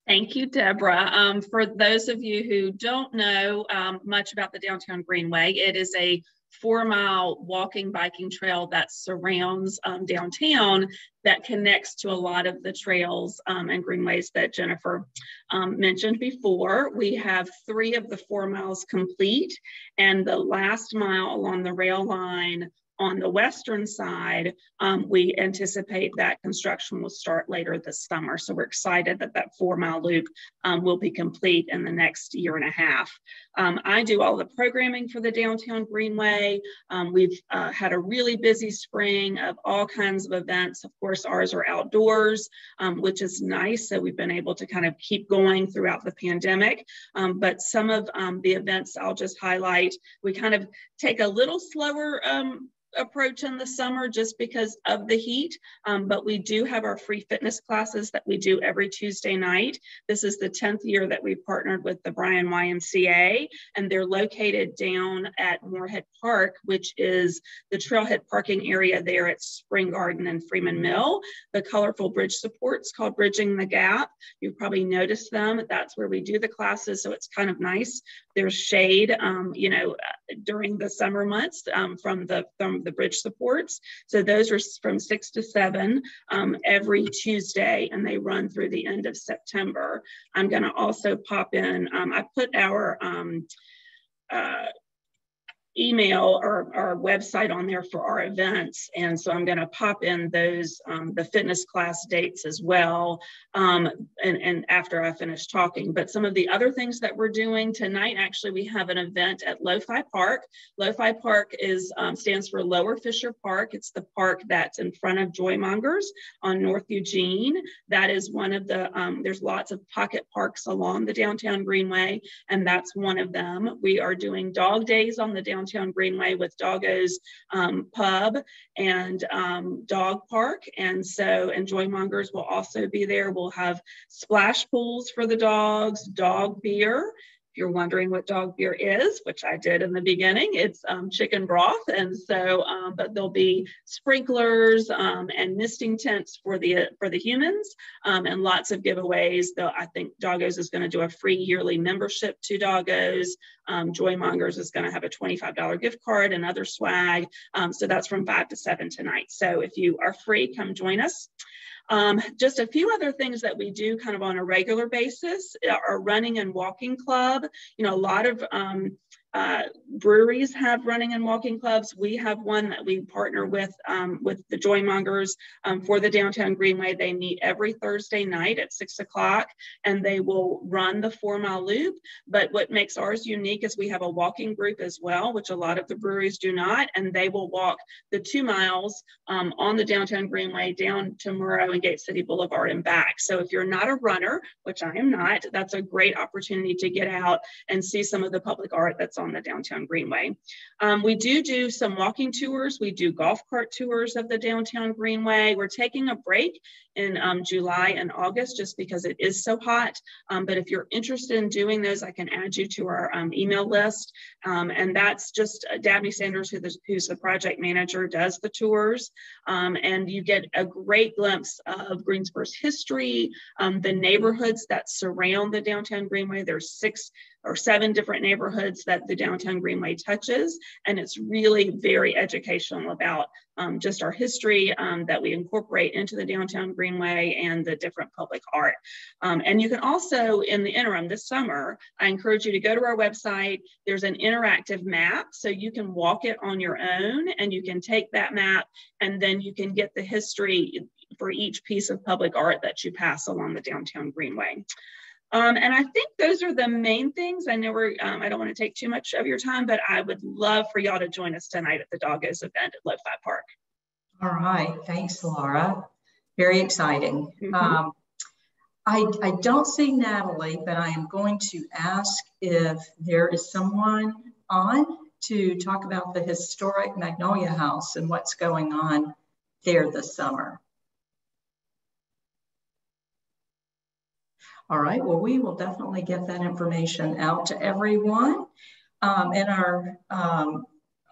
Thank you, Deborah. For those of you who don't know much about the Downtown Greenway, it is a 4-mile walking, biking trail that surrounds downtown that connects to a lot of the trails and greenways that Jennifer mentioned before. We have 3 of the 4 miles complete, and the last mile along the rail line on the western side, we anticipate that construction will start later this summer. So we're excited that that 4-mile loop will be complete in the next year and a half. I do all the programming for the Downtown Greenway. We've had a really busy spring of all kinds of events. Of course, ours are outdoors, which is nice. So we've been able to kind of keep going throughout the pandemic. But some of the events I'll just highlight, we kind of take a little slower approach in the summer just because of the heat, but we do have our free fitness classes that we do every Tuesday night. This is the 10th year that we've partnered with the Bryan YMCA, and they're located down at Moorhead Park, which is the trailhead parking area there at Spring Garden and Freeman Mill. The colorful bridge supports called Bridging the Gap. You've probably noticed them. That's where we do the classes, so it's kind of nice. There's shade, you know, during the summer months from the bridge supports. So those are from 6 to 7 every Tuesday, and they run through the end of September. I'm going to also pop in, I put our email or our website on there for our events. And so I'm going to pop in those, the fitness class dates as well. And after I finish talking, but some of the other things that we're doing tonight, actually, we have an event at Lo-Fi Park. Lo-Fi Park is, stands for Lower Fisher Park. It's the park that's in front of Joymongers on North Eugene. That is one of the, there's lots of pocket parks along the Downtown Greenway, and that's one of them. We are doing dog days on the Downtown Greenway with Doggo's Pub and Dog Park. And so, and Joymongers will also be there. We'll have splash pools for the dogs, dog beer. If you're wondering what dog beer is, which I did in the beginning, it's chicken broth. And so, but there'll be sprinklers and misting tents for the humans and lots of giveaways. Though I think Doggo's is going to do a free yearly membership to Doggo's. Joymongers is going to have a $25 gift card and other swag. So that's from 5 to 7 tonight. So if you are free, come join us. Just a few other things that we do kind of on a regular basis. Our running and walking club. You know, a lot of breweries have running and walking clubs. We have one that we partner with the Joymongers for the Downtown Greenway. They meet every Thursday night at 6 o'clock, and they will run the 4-mile loop. But what makes ours unique is we have a walking group as well, which a lot of the breweries do not, and they will walk the 2 miles on the Downtown Greenway down to Boro and Gate City Boulevard and back. So if you're not a runner, which I am not, that's a great opportunity to get out and see some of the public art that's on the downtown Greenway. We do some walking tours. We do golf cart tours of the downtown Greenway. We're taking a break in July and August just because it is so hot. But if you're interested in doing those, I can add you to our email list. And that's just Dabney Sanders, who's the project manager, does the tours. And you get a great glimpse of Greensboro's history, the neighborhoods that surround the downtown Greenway. There's 6 or 7 different neighborhoods that the downtown Greenway touches. And it's really very educational about just our history that we incorporate into the downtown Greenway and the different public art. And you can also, in the interim this summer, I encourage you to go to our website. There's an interactive map, so you can walk it on your own, and you can take that map and then you can get the history for each piece of public art that you pass along the downtown Greenway. And I think those are the main things. I know I don't want to take too much of your time, but I would love for y'all to join us tonight at the Doggos event at Lo-Fi Park. All right, thanks, Laura. Very exciting. I don't see Natalie, but I am going to ask if there is someone on to talk about the historic Magnolia House and what's going on there this summer. All right, well, we will definitely get that information out to everyone on our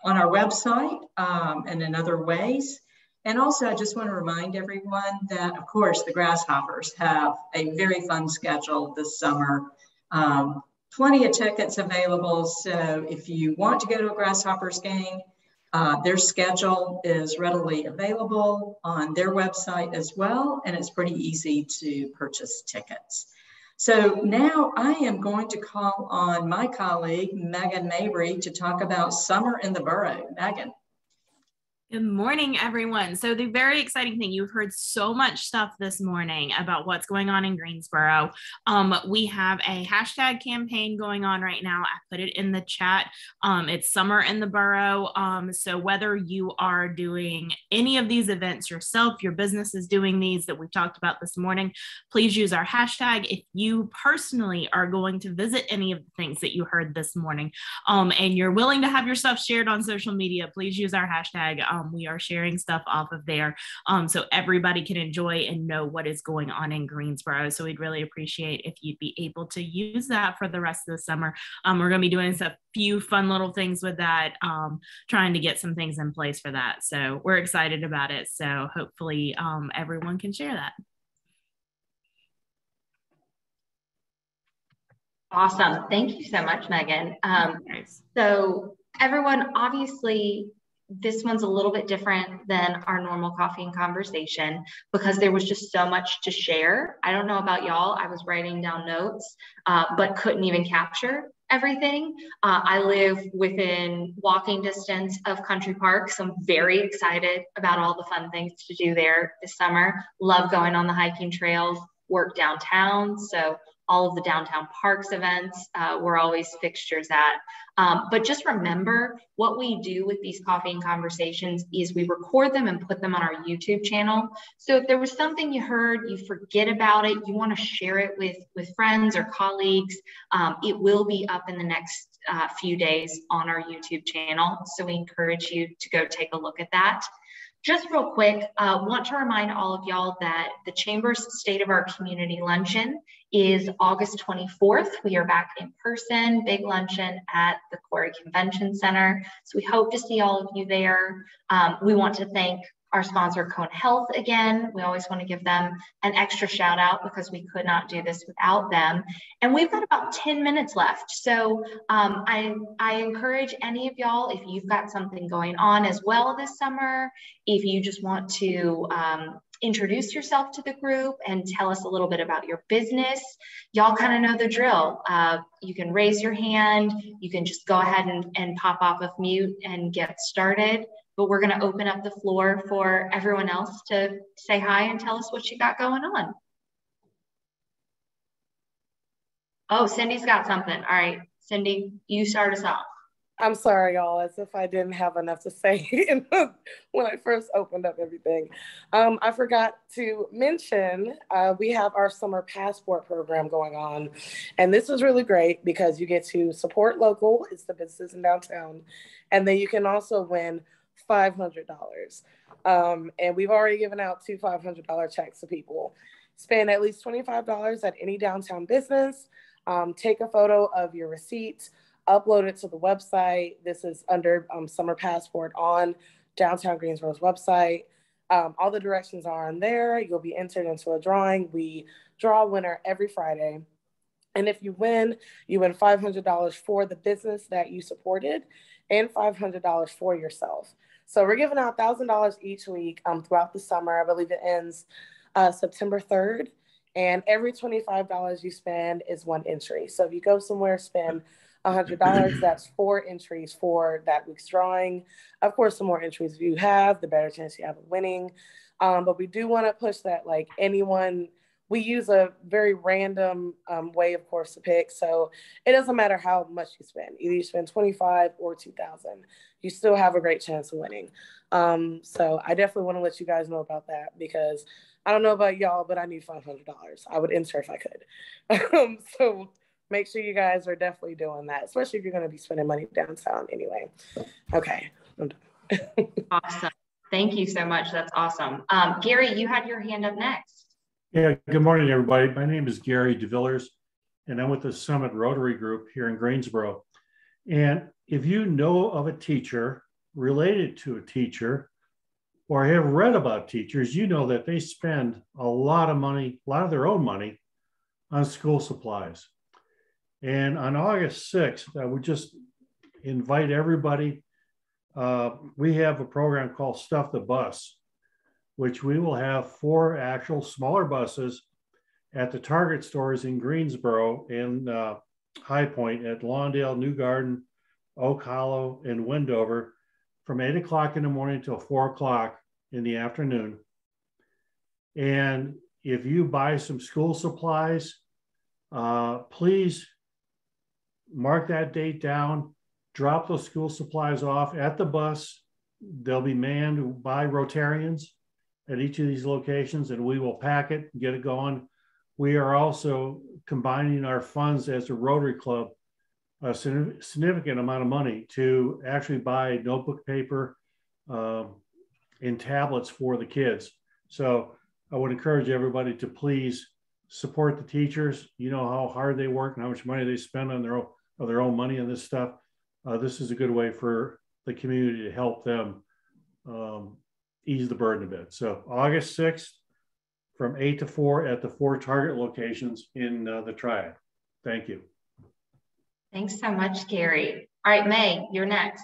website and in other ways. And also, I just want to remind everyone that, of course, the Grasshoppers have a very fun schedule this summer. Plenty of tickets available. So if you want to go to a Grasshoppers game, their schedule is readily available on their website as well. And it's pretty easy to purchase tickets. So now I am going to call on my colleague, Megan Mabry, to talk about summer in the borough. Megan. Good morning, everyone. So the very exciting thing, you've heard so much stuff this morning about what's going on in Greensboro. We have a hashtag campaign going on right now. I put it in the chat. It's Summer in the Borough. So whether you are doing any of these events yourself, your business is doing these that we've talked about this morning, please use our hashtag. If you personally are going to visit any of the things that you heard this morning, and you're willing to have your stuff shared on social media, please use our hashtag. We are sharing stuff off of there so everybody can enjoy and know what is going on in Greensboro. So we'd really appreciate if you'd be able to use that for the rest of the summer. We're going to be doing a few fun little things with that, trying to get some things in place for that. So we're excited about it. So hopefully everyone can share that. Awesome. Thank you so much, Megan. So everyone, obviously, this one's a little bit different than our normal coffee and conversation because there was just so much to share. I don't know about y'all. I was writing down notes, but couldn't even capture everything. I live within walking distance of Country Park, so I'm very excited about all the fun things to do there this summer. Love going on the hiking trails, work downtown. So all of the downtown parks events, we're always fixtures at. But just remember, what we do with these coffee and conversations is we record them and put them on our YouTube channel. So if there was something you heard, you forget about it, you want to share it with friends or colleagues, it will be up in the next few days on our YouTube channel. So we encourage you to go take a look at that. Just real quick, want to remind all of y'all that the Chamber's State of Our Community Luncheon is August 24th. We are back in person, big luncheon at the Corey Convention Center. So we hope to see all of you there. We want to thank our sponsor, Cone Health, again. We always want to give them an extra shout out because we could not do this without them. And we've got about 10 minutes left. So I encourage any of y'all, if you've got something going on as well this summer, if you just want to introduce yourself to the group and tell us a little bit about your business, y'all kind of know the drill. You can raise your hand. You can just go ahead and pop off of mute and get started. But we're going to open up the floor for everyone else to say hi and tell us what you got going on. Oh, Cindy's got something. All right, Cindy, you start us off. I'm sorry, y'all, as if I didn't have enough to say when I first opened up everything. I forgot to mention we have our summer passport program going on. And this is really great because you get to support local, it's the businesses in downtown, and then you can also win $500. And we've already given out 2 $500 checks to people. Spend at least $25 at any downtown business. Take a photo of your receipt, upload it to the website. This is under Summer Passport on Downtown Greensboro's website. All the directions are on there. You'll be entered into a drawing. We draw a winner every Friday. And if you win $500 for the business that you supported and $500 for yourself. So we're giving out $1,000 each week throughout the summer. I believe it ends September 3rd. And every $25 you spend is 1 entry. So if you go somewhere, spend $100, that's 4 entries for that week's drawing. Of course, the more entries you have, the better chance you have of winning. But we do want to push that, like anyone, we use a very random way, of course, to pick. So it doesn't matter how much you spend. Either you spend $25 or $2,000, you still have a great chance of winning. So I definitely want to let you guys know about that because I don't know about y'all, but I need $500. I would enter if I could. So make sure you guys are definitely doing that, especially if you're going to be spending money downtown anyway. Okay. Awesome. Thank you so much. That's awesome. Gary, you had your hand up next. Yeah, good morning, everybody. My name is Gary DeVillers, and I'm with the Summit Rotary Group here in Greensboro. And if you know of a teacher, related to a teacher, or have read about teachers, you know that they spend a lot of money, a lot of their own money on school supplies. And on August 6th, I would just invite everybody. We have a program called Stuff the Bus, which we will have 4 actual smaller buses at the Target stores in Greensboro and High Point at Lawndale, New Garden, Oak Hollow, and Wendover from 8 o'clock in the morning till 4 o'clock in the afternoon. And if you buy some school supplies, please mark that date down, drop those school supplies off at the bus. They'll be manned by Rotarians at each of these locations, and we will pack it and get it going. We are also combining our funds as a Rotary Club, a significant amount of money to actually buy notebook paper and tablets for the kids. So I would encourage everybody to please support the teachers. You know how hard they work and how much money they spend on their own money on this stuff. This is a good way for the community to help them ease the burden a bit. So August 6th from 8 to 4 at the 4 Target locations in the Triad. Thank you. Thanks so much, Gary. All right, May, you're next.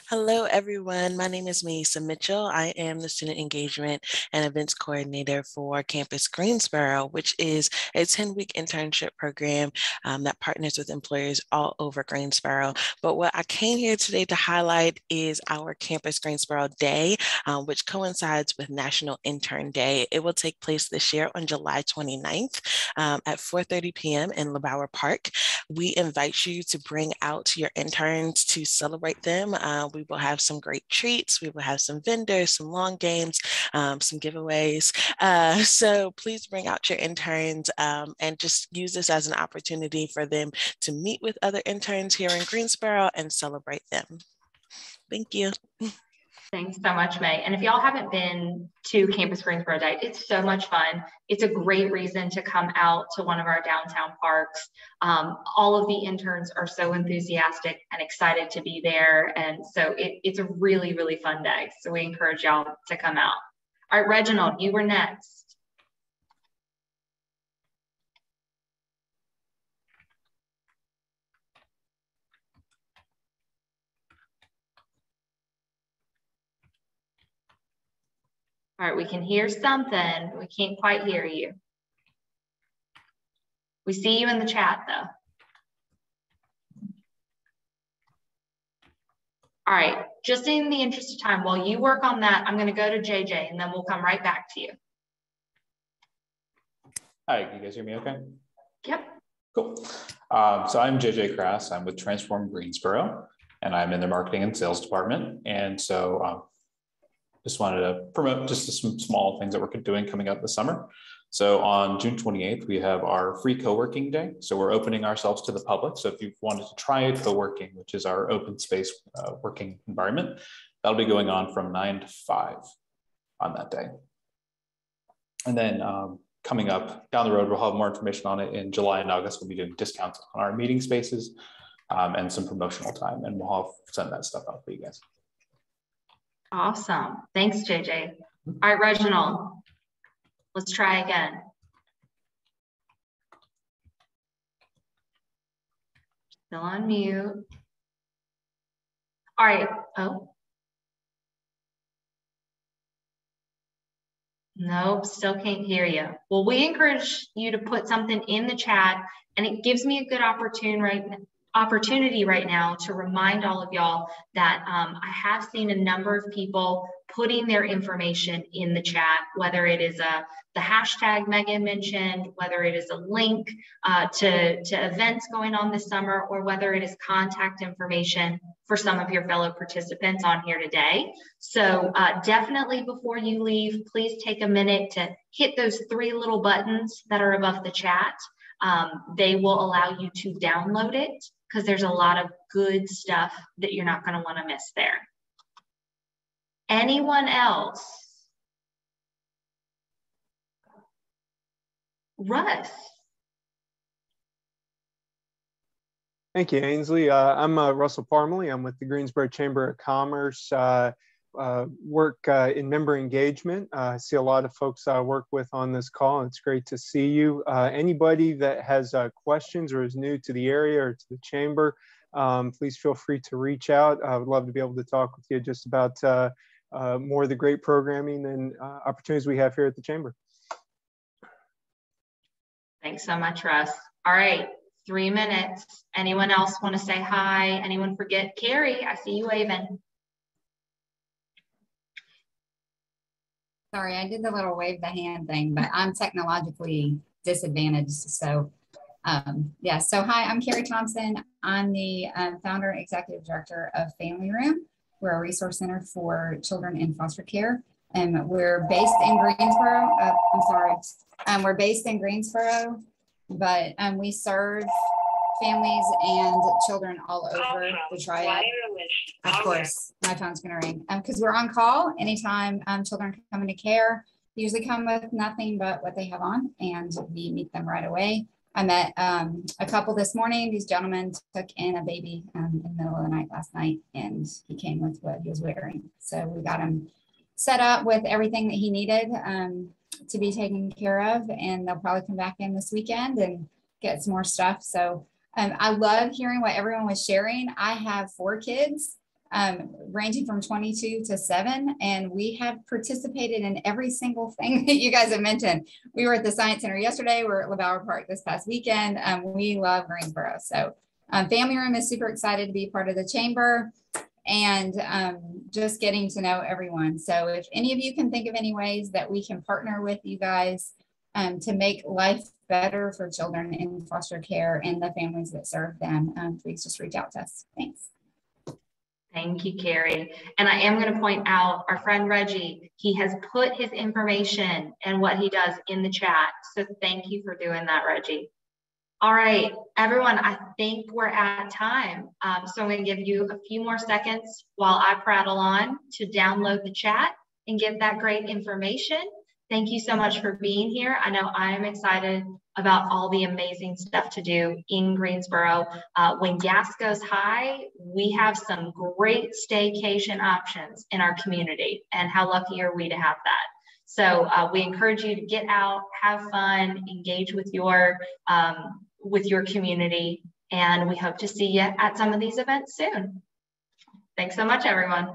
Hello, everyone. My name is Melissa Mitchell. I am the Student Engagement and Events Coordinator for Campus Greensboro, which is a 10-week internship program that partners with employers all over Greensboro. But what I came here today to highlight is our Campus Greensboro Day, which coincides with National Intern Day. It will take place this year on July 29th at 4:30 p.m. in LeBauer Park. We invite you to bring out your interns to celebrate them. We will have some great treats. We will have some vendors, some lawn games, some giveaways. So please bring out your interns and just use this as an opportunity for them to meet with other interns here in Greensboro and celebrate them. Thank you. Thanks so much, May. And if y'all haven't been to Campus Greensboro Day, it's so much fun. It's a great reason to come out to one of our downtown parks. All of the interns are so enthusiastic and excited to be there. And so it's a really, really fun day. So we encourage y'all to come out. All right, Reginald, you were next. All right, we can hear something. We can't quite hear you. We see you in the chat though. All right, just in the interest of time, while you work on that, I'm gonna go to JJ and then we'll come right back to you. Hi, can you guys hear me okay? Yep. Cool. So I'm JJ Krass. I'm with Transform Greensboro. and I'm in the marketing and sales department. And so just wanted to promote just some small things that we're doing coming up this summer. So on June 28th, we have our free co-working day. So we're opening ourselves to the public. So if you wanted to try co-working, which is our open space working environment, that'll be going on from 9 to 5 on that day. And then coming up down the road, we'll have more information on it in July and August. We'll be doing discounts on our meeting spaces and some promotional time, and we'll send that stuff out for you guys. Awesome. Thanks, JJ. All right, Reginald, let's try again. Still on mute. All right. Oh. Nope, still can't hear you. Well, we encourage you to put something in the chat, and it gives me a good opportunity right now to remind all of y'all that I have seen a number of people putting their information in the chat, whether it is the hashtag Megan mentioned, whether it is a link to events going on this summer, or whether it is contact information for some of your fellow participants on here today. So definitely before you leave, please take a minute to hit those 3 little buttons that are above the chat. They will allow you to download it, because there's a lot of good stuff that you're not going to want to miss there. Anyone else? Russ. Thank you, Ainsley. I'm Russell Parmalee. I'm with the Greensboro Chamber of Commerce. Work in member engagement. I see a lot of folks I work with on this call. It's great to see you. Anybody that has questions or is new to the area or to the chamber, please feel free to reach out. I would love to be able to talk with you just about more of the great programming and opportunities we have here at the chamber. Thanks so much, Russ. All right, 3 minutes. Anyone else want to say hi? Anyone forget? Carrie, I see you waving. Sorry, I did the little wave the hand thing, but I'm technologically disadvantaged. So yeah, so hi, I'm Carrie Thompson. I'm the founder and executive director of Family Room. We're a resource center for children in foster care. And we're based in Greensboro. We're based in Greensboro, but we serve families and children all over the triad. Of course, my phone's gonna ring because we're on call anytime children come into care. They usually come with nothing but what they have on, and we meet them right away. I met a couple this morning. These gentlemen took in a baby in the middle of the night last night, and he came with what he was wearing. So we got him set up with everything that he needed to be taken care of, and they'll probably come back in this weekend and get some more stuff. So I love hearing what everyone was sharing. I have 4 kids ranging from 22 to 7, and we have participated in every single thing that you guys have mentioned. We were at the Science Center yesterday. We're at LaBauer Park this past weekend. We love Greensboro. So Family Room is super excited to be part of the chamber and just getting to know everyone. So if any of you can think of any ways that we can partner with you guys to make life better for children in foster care and the families that serve them, please just reach out to us. Thanks. Thank you, Carrie. And I am going to point out our friend Reggie, he has put his information and what he does in the chat. So thank you for doing that, Reggie. All right, everyone, I think we're at time. So I'm going to give you a few more seconds while I prattle on to download the chat and get that great information. Thank you so much for being here. I know I am excited about all the amazing stuff to do in Greensboro. When gas goes high, we have some great staycation options in our community, and how lucky are we to have that. So we encourage you to get out, have fun, engage with your community, and we hope to see you at some of these events soon. Thanks so much, everyone.